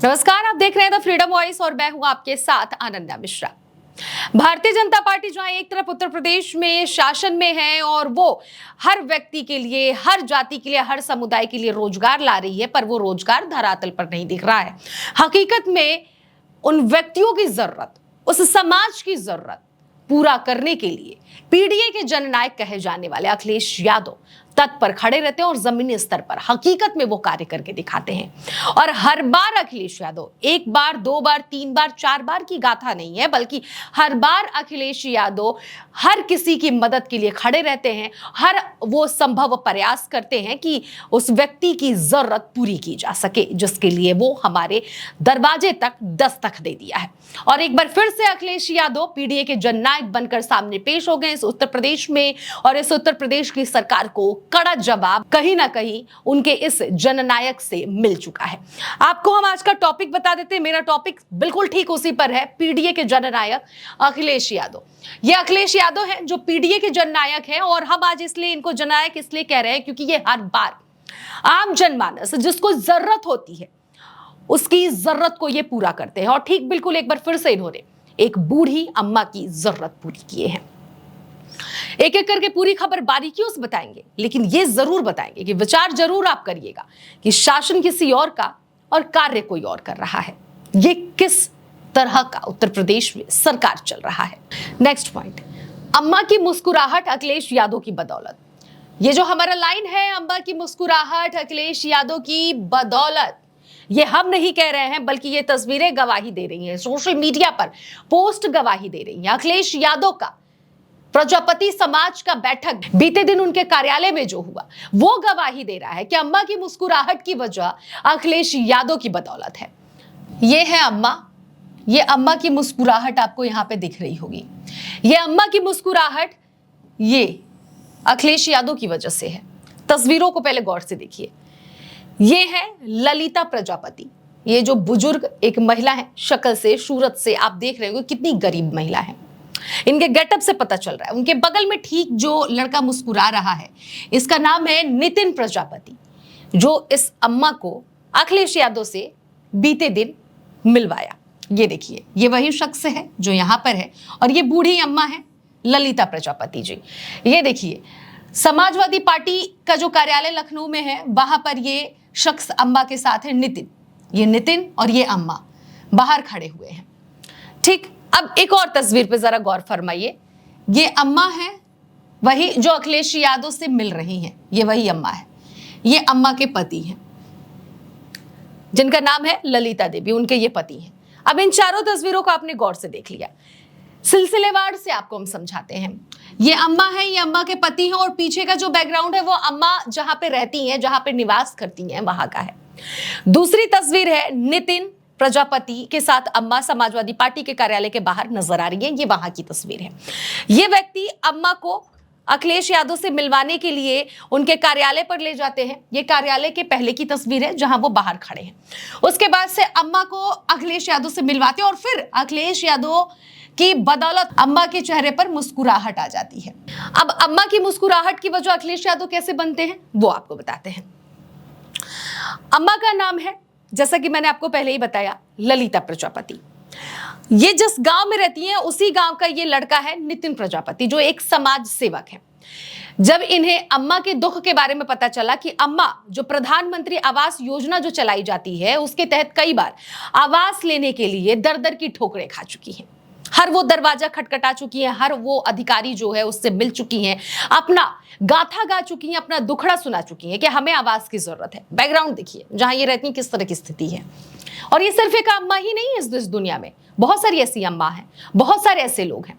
नमस्कार, आप देख रहे हैं द फ्रीडम वॉइस और मैं हूं आपके साथ अनन्या मिश्रा। भारतीय जनता पार्टी जहां एक तरफ उत्तर प्रदेश में शासन में है और वो हर व्यक्ति के लिए, हर जाति के लिए, हर समुदाय के लिए रोजगार ला रही है, पर वो रोजगार धरातल पर नहीं दिख रहा है। हकीकत में उन व्यक्तियों की जरूरत, उस समाज की जरूरत पूरा करने के लिए पीडीए के जननायक कहे जाने वाले अखिलेश यादव तत्पर खड़े रहते हैं और जमीनी स्तर पर हकीकत में वो कार्य करके दिखाते हैं। और हर बार अखिलेश यादव एक बार, दो बार, तीन बार, चार बार की गाथा नहीं है, बल्कि हर बार अखिलेश यादव हर किसी की मदद के लिए खड़े रहते हैं। हर वो संभव प्रयास करते हैं कि उस व्यक्ति की जरूरत पूरी की जा सके, जिसके लिए वो हमारे दरवाजे तक दस्तक दे दिया है। और एक बार फिर से अखिलेश यादव पीडीए के जननायक बनकर सामने पेश हो गए इस उत्तर प्रदेश में, और इस उत्तर प्रदेश की सरकार को कड़ा जवाब कहीं ना कहीं उनके इस जननायक से मिल चुका है। आपको हम आज का टॉपिक बता देते हैं। मेरा टॉपिक बिल्कुल ठीक उसी पर है, पीडीए के जननायक अखिलेश यादव। ये अखिलेश यादव हैं जो पीडीए के जननायक हैं, और हम आज इसलिए इनको जननायक इसलिए कह रहे हैं क्योंकि ये हर बार आम जनमानस जिसको जरूरत होती है उसकी जरूरत को ये पूरा करते हैं। और ठीक बिल्कुल एक बार फिर से इन्होंने एक बूढ़ी अम्मा की जरूरत पूरी किए हैं। एक एक करके पूरी खबर बारीकियों से बताएंगे, लेकिन ये जरूर बताएंगे कि विचार जरूर आप करिएगा कि शासन किसी और का और कार्य कोई और कर रहा है। ये किस तरह का उत्तर प्रदेश में सरकार चल रहा है। नेक्स्ट पॉइंट, अम्मा की मुस्कुराहट अखिलेश यादव की बदौलत। ये जो हमारा लाइन है, अम्मा की मुस्कुराहट अखिलेश यादव की बदौलत, ये हम नहीं कह रहे हैं, बल्कि ये तस्वीरें गवाही दे रही हैं, सोशल मीडिया पर पोस्ट गवाही दे रही हैं। अखिलेश यादव का प्रजापति समाज का बैठक बीते दिन उनके कार्यालय में जो हुआ, वो गवाही दे रहा है कि अम्मा की मुस्कुराहट की वजह अखिलेश यादव की बदौलत है। ये है अम्मा, ये अम्मा की मुस्कुराहट आपको यहां पे दिख रही होगी। ये अम्मा की मुस्कुराहट ये अखिलेश यादव की वजह से है। तस्वीरों को पहले गौर से देखिए। ये है ललिता प्रजापति, ये जो बुजुर्ग एक महिला है, शक्ल से, सूरत से आप देख रहे हो कितनी गरीब महिला है। इनके गेटअप से पता चल रहा है। उनके बगल में ठीक जो लड़का मुस्कुरा रहा है, इसका नाम है नितिन प्रजापति, जो इस अम्मा को अखिलेश यादव से बीते दिन मिलवाया। ये देखिए, ये वही शख्स है जो यहां पर है, और ये बूढ़ी अम्मा है ललिता प्रजापति जी। ये देखिए, समाजवादी पार्टी का जो कार्यालय लखनऊ में है, वहां पर ये शख्स अम्मा के साथ है, नितिन। ये नितिन और ये अम्मा बाहर खड़े हुए हैं। ठीक, अब एक और तस्वीर पे जरा गौर फरमाइए। ये अम्मा है वही जो अखिलेश यादव से मिल रही हैं। ये वही अम्मा है। ये अम्मा के पति हैं जिनका नाम है ललिता देवी, उनके ये पति हैं। अब इन चारों तस्वीरों को आपने गौर से देख लिया, सिलसिलेवार से आपको हम समझाते हैं। ये अम्मा है, ये अम्मा के पति हैं, और पीछे का जो बैकग्राउंड है वो अम्मा जहां पे रहती हैं, जहां पे निवास करती हैं, वहां का है। दूसरी तस्वीर है नितिन प्रजापति के साथ अम्मा समाजवादी पार्टी के कार्यालय के बाहर नजर आ रही है। ये वहां की तस्वीर है। ये व्यक्ति अम्मा को अखिलेश यादव से मिलवाने के लिए उनके कार्यालय पर ले जाते हैं। ये कार्यालय के पहले की तस्वीर है जहां वो बाहर खड़े हैं। उसके बाद से अम्मा को अखिलेश यादव से मिलवाते हैं, और फिर अखिलेश यादव की बदौलत अम्मा के चेहरे पर मुस्कुराहट आ जाती है। अब अम्मा की मुस्कुराहट की वजह अखिलेश यादव कैसे बनते हैं वो आपको बताते हैं। अम्मा का नाम है, जैसा कि मैंने आपको पहले ही बताया, ललिता प्रजापति। ये जिस गांव में रहती हैं उसी गांव का ये लड़का है नितिन प्रजापति, जो एक समाज सेवक है। जब इन्हें अम्मा के दुख के बारे में पता चला कि अम्मा जो प्रधानमंत्री आवास योजना जो चलाई जाती है उसके तहत कई बार आवास लेने के लिए दर दर की ठोकरें खा चुकी हैं, हर वो दरवाजा खटखटा चुकी हैं, हर वो अधिकारी जो है उससे मिल चुकी हैं, अपना गाथा गा चुकी हैं, अपना दुखड़ा सुना चुकी हैं कि हमें आवास की जरूरत है। बैकग्राउंड देखिए जहां ये रहती हैं, किस तरह की स्थिति है। और ये सिर्फ एक अम्मा ही नहीं है, इस दुनिया में बहुत सारी ऐसी अम्मा हैं, बहुत सारे ऐसे लोग हैं।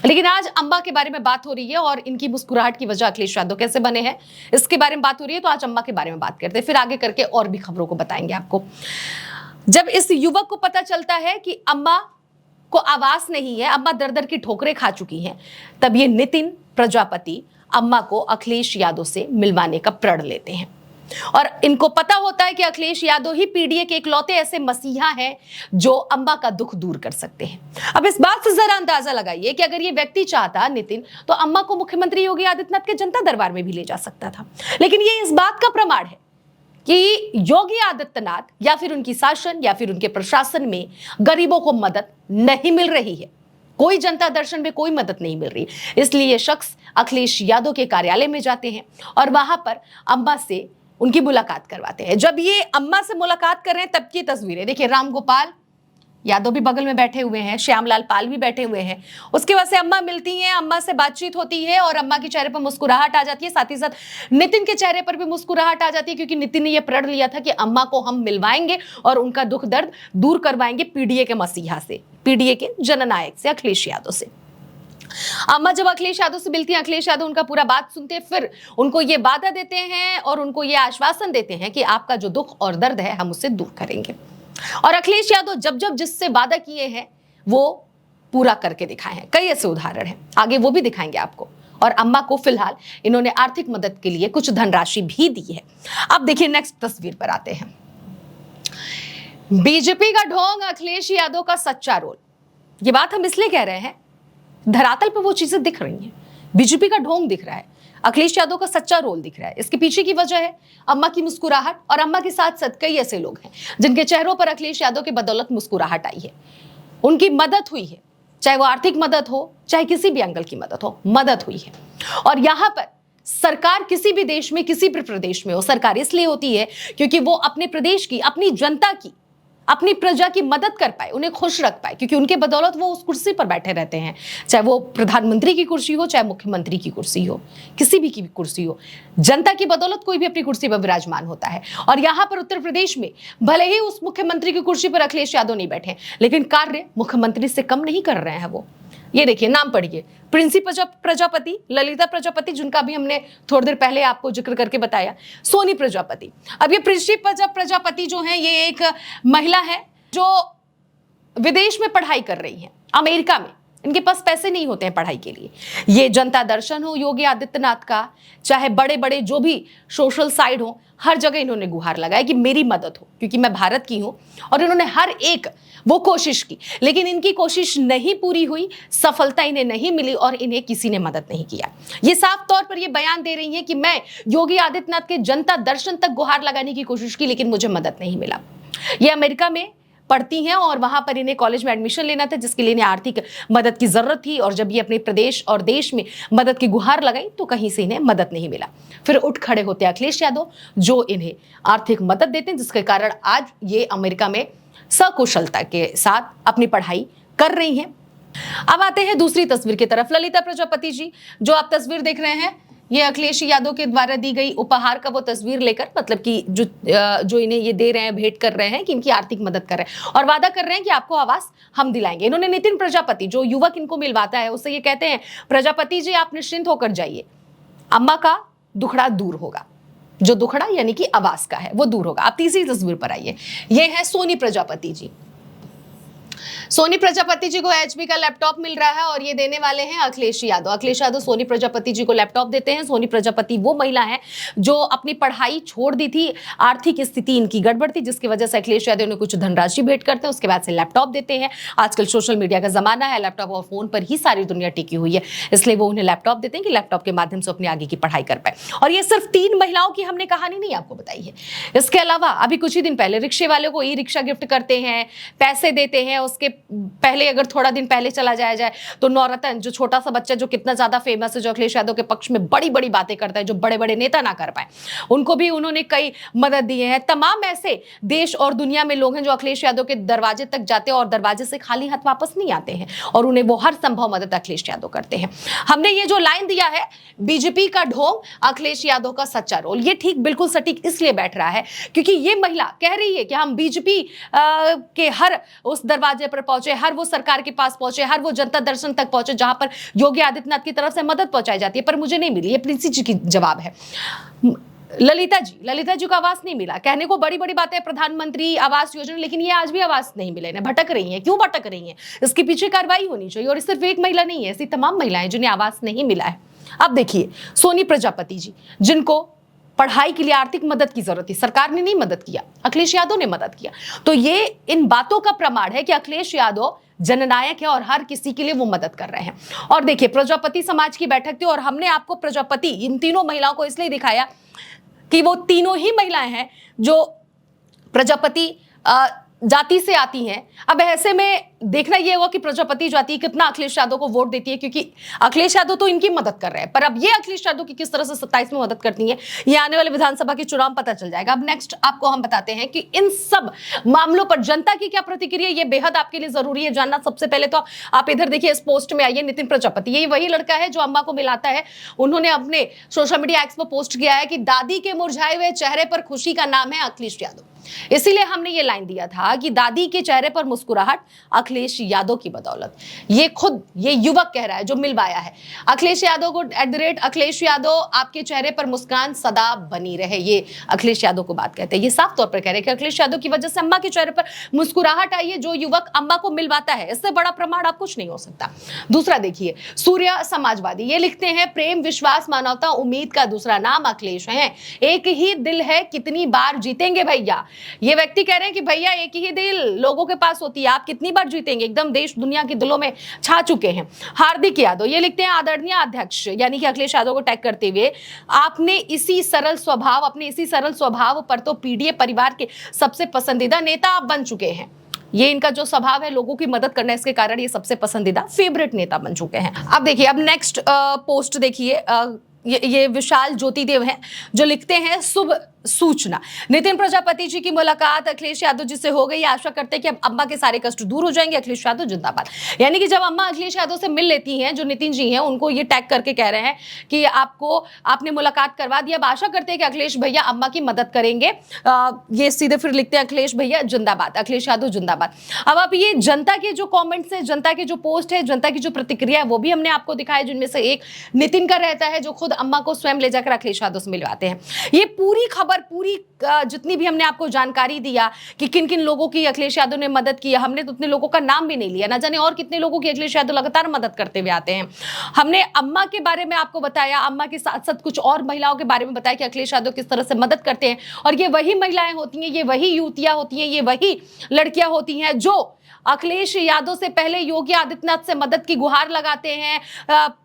लेकिन आज अम्मा के बारे में बात हो रही है, और इनकी मुस्कुराहट की वजह अखिलेश यादव कैसे बने हैं इसके बारे में बात हो रही है। तो आज अम्मा के बारे में बात करते हैं, फिर आगे करके और भी खबरों को बताएंगे आपको। जब इस युवक को पता चलता है कि अम्मा को आवास नहीं है, अम्मा दर दर की ठोकरें खा चुकी हैं, तब ये नितिन प्रजापति अम्मा को अखिलेश यादव से मिलवाने का प्रण लेते हैं। और इनको पता होता है कि अखिलेश यादव ही पीडीए के इकलौते ऐसे मसीहा हैं जो अम्मा का दुख दूर कर सकते हैं। अब इस बात से जरा अंदाजा लगाइए कि अगर ये व्यक्ति चाहता नितिन, तो अम्मा को मुख्यमंत्री योगी आदित्यनाथ के जनता दरबार में भी ले जा सकता था। लेकिन ये इस बात का प्रमाण है कि योगी आदित्यनाथ या फिर उनकी शासन या फिर उनके प्रशासन में गरीबों को मदद नहीं मिल रही है, कोई जनता दर्शन में कोई मदद नहीं मिल रही। इसलिए ये शख्स अखिलेश यादव के कार्यालय में जाते हैं और वहां पर अम्मा से उनकी मुलाकात करवाते हैं। जब ये अम्मा से मुलाकात कर रहे हैं तब की तस्वीरें देखिए, राम गोपाल यादव भी बगल में बैठे हुए हैं, श्यामलाल पाल भी बैठे हुए हैं। उसके बाद से अम्मा मिलती हैं, अम्मा से बातचीत होती है और अम्मा के चेहरे पर मुस्कुराहट आ जाती है। साथ ही साथ नितिन के चेहरे पर भी मुस्कुराहट आ जाती है, क्योंकि नितिन ने यह प्रण लिया था कि अम्मा को हम मिलवाएंगे और उनका दुख दर्द दूर करवाएंगे पीडीए के मसीहा से, पीडीए के जननायक से, अखिलेश यादव से। अम्मा जब अखिलेश यादव से मिलती हैं, अखिलेश यादव उनका पूरा बात सुनते हैं, फिर उनको ये वादा देते हैं और उनको ये आश्वासन देते हैं कि आपका जो दुख और दर्द है हम उससे दूर करेंगे। और अखिलेश यादव जब जब जिससे वादा किए हैं वो पूरा करके दिखाए हैं। कई ऐसे उदाहरण हैं, आगे वो भी दिखाएंगे आपको। और अम्मा को फिलहाल इन्होंने आर्थिक मदद के लिए कुछ धनराशि भी दी है। अब देखिए नेक्स्ट तस्वीर पर आते हैं। बीजेपी का ढोंग, अखिलेश यादव का सच्चा रोल। ये बात हम इसलिए कह रहे हैं, धरातल पर वो चीजें दिख रही हैं। बीजेपी का ढोंग दिख रहा है, अखिलेश यादव का सच्चा रोल दिख रहा है। इसके पीछे की वजह है अम्मा की मुस्कुराहट, और अम्मा के साथ साथ कई ऐसे लोग हैं जिनके चेहरों पर अखिलेश यादव के बदौलत मुस्कुराहट आई है, उनकी मदद हुई है, चाहे वो आर्थिक मदद हो चाहे किसी भी एंगल की मदद हो, मदद हुई है। और यहां पर सरकार किसी भी देश में, किसी भी प्रदेश में हो, सरकार इसलिए होती है क्योंकि वो अपने प्रदेश की, अपनी जनता की, अपनी प्रजा की मदद कर पाए, उन्हें खुश रख पाए, क्योंकि उनके बदौलत वो उस कुर्सी पर बैठे रहते हैं। चाहे वो प्रधानमंत्री की कुर्सी हो, चाहे मुख्यमंत्री की कुर्सी हो, किसी भी की कुर्सी हो, जनता की बदौलत कोई भी अपनी कुर्सी पर विराजमान होता है। और यहां पर उत्तर प्रदेश में भले ही उस मुख्यमंत्री की कुर्सी पर अखिलेश यादव नहीं बैठे, लेकिन कार्य मुख्यमंत्री से कम नहीं कर रहे हैं वो। ये देखिए, नाम पढ़िए, प्रिंसी प्रजापति, ललिता प्रजापति, जिनका भी हमने थोड़ी देर पहले आपको जिक्र करके बताया, सोनी प्रजापति। अब ये प्रिंसी प्रजापति जो है, ये एक महिला है जो विदेश में पढ़ाई कर रही है, अमेरिका में। इनके पास पैसे नहीं होते हैं पढ़ाई के लिए। ये जनता दर्शन हो योगी आदित्यनाथ का, चाहे बड़े बड़े जो भी सोशल साइड हो, हर जगह इन्होंने गुहार लगाया कि मेरी मदद हो, क्योंकि मैं भारत की हूं। और इन्होंने हर एक वो कोशिश की, लेकिन इनकी कोशिश नहीं पूरी हुई, सफलता इन्हें नहीं मिली और इन्हें किसी ने मदद नहीं किया। ये साफ तौर पर ये बयान दे रही है कि मैं योगी आदित्यनाथ के जनता दर्शन तक गुहार लगाने की कोशिश की, लेकिन मुझे मदद नहीं मिला। ये अमेरिका में पढ़ती हैं और वहां पर इन्हें कॉलेज में एडमिशन लेना था, जिसके लिए इन्हें आर्थिक मदद की जरूरत थी। और जब ये अपने प्रदेश और देश में मदद की गुहार लगाई तो कहीं से इन्हें मदद नहीं मिला। फिर उठ खड़े होते अखिलेश यादव, जो इन्हें आर्थिक मदद देते हैं, जिसके कारण आज ये अमेरिका में सकुशलता के साथ अपनी पढ़ाई कर रही हैं। अब आते हैं दूसरी तस्वीर की तरफ। ललिता प्रजापति जी, जो आप तस्वीर देख रहे हैं, ये अखिलेश यादव के द्वारा दी गई उपहार का वो तस्वीर लेकर, मतलब कि जो इन्हें ये दे रहे हैं, भेंट कर रहे हैं कि इनकी आर्थिक मदद कर रहे हैं और वादा कर रहे हैं कि आपको आवास हम दिलाएंगे। इन्होंने नितिन प्रजापति, जो युवक इनको मिलवाता है, उससे ये कहते हैं, प्रजापति जी आप निश्चिंत होकर जाइए, अम्मा का दुखड़ा दूर होगा। जो दुखड़ा यानी कि आवास का है वो दूर होगा। आप तीसरी तस्वीर पर आइए, ये है सोनी प्रजापति जी। सोनी प्रजापति जी को एचपी का लैपटॉप मिल रहा है और ये देने वाले हैं अखिलेश यादव। अखिलेश यादव सोनी प्रजापति जी को लैपटॉप देते हैं। सोनी प्रजापति वो महिला है जो अपनी पढ़ाई छोड़ दी थी, आर्थिक स्थिति इनकी गड़बड़ थी, जिसकी वजह से अखिलेश यादव ने कुछ धनराशि भेंट करते हैं, उसके बाद से लैपटॉप देते हैं। आजकल सोशल मीडिया का जमाना है, लैपटॉप और फोन पर ही सारी दुनिया टिकी हुई है, इसलिए वो उन्हें लैपटॉप देते हैं कि लैपटॉप के माध्यम से अपनी आगे की पढ़ाई कर पाए। और ये सिर्फ 3 महिलाओं की हमने कहानी नहीं आपको बताई है। इसके अलावा अभी कुछ ही दिन पहले रिक्शे वाले को ई रिक्शा गिफ्ट करते हैं, पैसे देते हैं। उसके पहले अगर थोड़ा दिन पहले चला जाए तो नौरतन, जो छोटा सा बच्चा जो कितना ज्यादा फेमस है, जो अखिलेश यादव के पक्ष में बड़ी बड़ी बातें करता है, जो बड़े बड़े नेता ना कर पाए, उनको भी उन्होंने कई मदद दिए हैं। तमाम ऐसे देश और दुनिया में लोग हैं जो अखिलेश यादव के दरवाजे तक जाते हैं और दरवाजे से खाली हाथ वापस नहीं आते हैं, और उन्हें वो हर संभव मदद अखिलेश यादव करते हैं। हमने ये जो लाइन दिया है, बीजेपी का ढोंग, अखिलेश यादव का सच्चा रोल, ये ठीक बिल्कुल सटीक इसलिए बैठ रहा है क्योंकि ये महिला कह रही है कि हम बीजेपी के हर उस दरवाजे पर पहुंचे, हर वो सरकार के पास पहुंचे, हर वो जनता दर्शन तक पहुंचे जहां पर योगी आदित्यनाथ की तरफ से मदद पहुंचाई जाती है, पर मुझे नहीं मिली। ये प्रिंसी जी की जवाब है। ललिता जी को आवास नहीं मिला, कहने को बड़ी बड़ी बातें, प्रधानमंत्री आवास योजना, लेकिन ये आज भी आवास नहीं मिले, इन्हें भटक रही हैं। क्यों भटक रही हैं? इसके पीछे कार्रवाई होनी चाहिए। और सिर्फ एक महिला नहीं है, ऐसी तमाम महिलाएं जिन्हें आवास नहीं मिला है। अब देखिए सोनी प्रजापति जी, जिनको पढ़ाई के लिए आर्थिक मदद की जरूरत थी, सरकार ने नहीं मदद किया, अखिलेश यादव ने मदद किया। तो ये इन बातों का प्रमाण है कि अखिलेश यादव जननायक है और हर किसी के लिए वो मदद कर रहे हैं। और देखिए, प्रजापति समाज की बैठक थी और हमने आपको प्रजापति, इन तीनों महिलाओं को इसलिए दिखाया कि वो तीनों ही महिलाएं हैं जो प्रजापति जाति से आती हैं। अब ऐसे में देखना यह होगा कि प्रजापति जाति कितना अखिलेश यादव को वोट देती है, क्योंकि अखिलेश यादव तो इनकी मदद कर रहे हैं, पर अब ये अखिलेश यादव की किस तरह से 27 में मदद करती है, ये आने वाले विधानसभा के चुनाव में पता चल जाएगा। अब नेक्स्ट आपको हम बताते हैं कि इन सब मामलों पर जनता की क्या प्रतिक्रिया, ये बेहद आपके लिए जरूरी है जानना। सबसे पहले तो आप इधर देखिए, इस पोस्ट में आइए, नितिन प्रजापति, ये वही लड़का है जो अम्मा को मिलाता है। उन्होंने अपने सोशल मीडिया एक्स पर पोस्ट किया है कि दादी के मुरझाए हुए चेहरे पर खुशी का नाम है अखिलेश यादव। इसीलिए हमने ये लाइन दिया था कि दादी के चेहरे पर मुस्कुराहट अखिलेश यादव की बदौलत। ये खुद ये युवक कह रहा है जो मिलवाया है अखिलेश यादव को। @अखिलेश यादव, आपके चेहरे पर मुस्कान सदा बनी रहे, ये अखिलेश यादव को बात कहते हैं। ये साफ तौर पर कह रहे हैं कि अखिलेश यादव की वजह से अम्मा के चेहरे पर मुस्कुराहट आई है। जो युवक अम्मा को मिलवाता है, इससे बड़ा प्रमाण आप कुछ नहीं हो सकता। दूसरा देखिए, सूर्य समाजवादी, ये लिखते हैं प्रेम विश्वास मानवता उम्मीद का दूसरा नाम अखिलेश है। एक ही दिल है, कितनी बार जीतेंगे भैया। ये व्यक्ति कह रहे हैं कि भैया एक ही दिल लोगों के पास होती है, आप कितनी बार जीतेंगे। एकदम देश दुनिया के दिलों में छा चुके हैं। हार्दिक यादव, ये लिखते हैं आदरणीय अध्यक्ष, यानी कि अखिलेश यादव को टैग करते हुए, अपने इसी सरल स्वभाव पर तो पीडीए परिवार के सबसे पसंदीदा नेता आप बन चुके हैं। ये इनका जो स्वभाव है लोगों की मदद करना, इसके कारण ये सबसे पसंदीदा फेवरेट नेता बन चुके हैं। अब देखिए, अब नेक्स्ट पोस्ट देखिए, ये विशाल ज्योतिदेव हैं जो लिखते हैं शुभ सूचना, नितिन प्रजापति जी की मुलाकात अखिलेश यादव जी से हो गई। आशा करते हैं कि अब अम्मा के सारे कष्ट दूर हो जाएंगे। अखिलेश यादव जिंदाबाद। यानी कि जब अम्मा अखिलेश यादव से मिल लेती हैं, जो नितिन जी हैं, उनको ये टैग करके कह रहे हैं कि आपने मुलाकात करवा दी, अब आशा करते हैं कि अखिलेश भैया अम्मा की मदद करेंगे। ये सीधे फिर लिखते हैं अखिलेश भैया जिंदाबाद, अखिलेश यादव जिंदाबाद। अब आप ये जनता के जो कॉमेंट्स है, जनता के जो पोस्ट है, जनता की जो प्रतिक्रिया है, वो भी हमने आपको दिखाया, जिनमें से एक नितिन का रहता है जो खुद अम्मा को स्वयं ले जाकर अखिलेश यादव से मिलवाते हैं। ये पूरी खबर, पूरी जितनी भी हमने आपको जानकारी दिया कि किन किन लोगों की अखिलेश यादव ने मदद की, हमने तो उतने लोगों का नाम भी नहीं लिया, ना जाने और कितने लोगों की अखिलेश यादव लगातार मदद करते हुए आते हैं। हमने अम्मा के बारे में आपको बताया, अम्मा के साथ साथ कुछ और महिलाओं के बारे में बताया कि अखिलेश यादव किस तरह से मदद करते हैं। और ये वही महिलाएं होती हैं, ये वही युवतियां होती हैं, ये वही लड़कियां होती हैं जो अखिलेश यादव से पहले योगी आदित्यनाथ से मदद की गुहार लगाते हैं।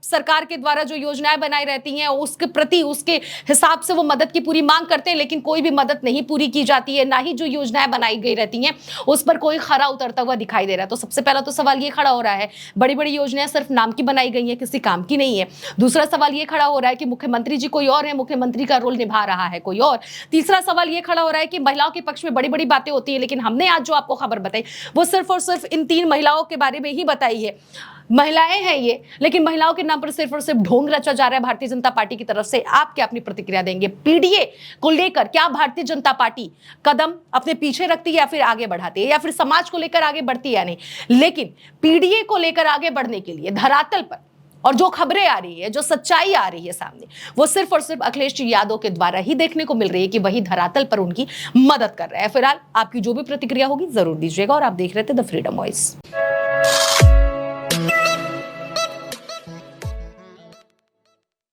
सरकार के द्वारा जो योजनाएं बनाई रहती हैं उसके प्रति, उसके हिसाब से वो मदद की पूरी मांग करते हैं, लेकिन कोई भी मदद नहीं पूरी की जाती है, ना ही जो योजनाएं बनाई गई रहती हैं उस पर कोई खरा उतरता हुआ दिखाई दे रहा है। तो सबसे पहला तो सवाल ये खड़ा हो रहा है, बड़ी बड़ी योजनाएं सिर्फ नाम की बनाई गई हैं, किसी काम की नहीं है। दूसरा सवाल ये खड़ा हो रहा है कि मुख्यमंत्री जी कोई और है, मुख्यमंत्री का रोल निभा रहा है कोई और। तीसरा सवाल ये खड़ा हो रहा है कि महिलाओं के पक्ष में बड़ी बड़ी बातें होती है, लेकिन हमने आज जो आपको खबर बताई वो सिर्फ और सिर्फ इन 3 महिलाओं के बारे में ही बताई है। महिलाएं हैं ये, लेकिन महिलाओं के नाम पर सिर्फ और सिर्फ ढोंग रचा जा रहा है भारतीय जनता पार्टी की तरफ से। आप क्या अपनी प्रतिक्रिया देंगे? पीडीए को लेकर क्या भारतीय जनता पार्टी कदम अपने पीछे रखती है या फिर आगे बढ़ाती है, या फिर समाज को लेकर आगे बढ़ती है या नहीं? लेकिन पीडीए को लेकर आगे बढ़ने के लिए धरातल पर और जो खबरें आ रही है, जो सच्चाई आ रही है सामने, वो सिर्फ और सिर्फ अखिलेश यादव के द्वारा ही देखने को मिल रही है कि वही धरातल पर उनकी मदद कर रहे हैं। फिलहाल आपकी जो भी प्रतिक्रिया होगी जरूर दीजिएगा, और आप देख रहे थे द फ्रीडम वॉइस।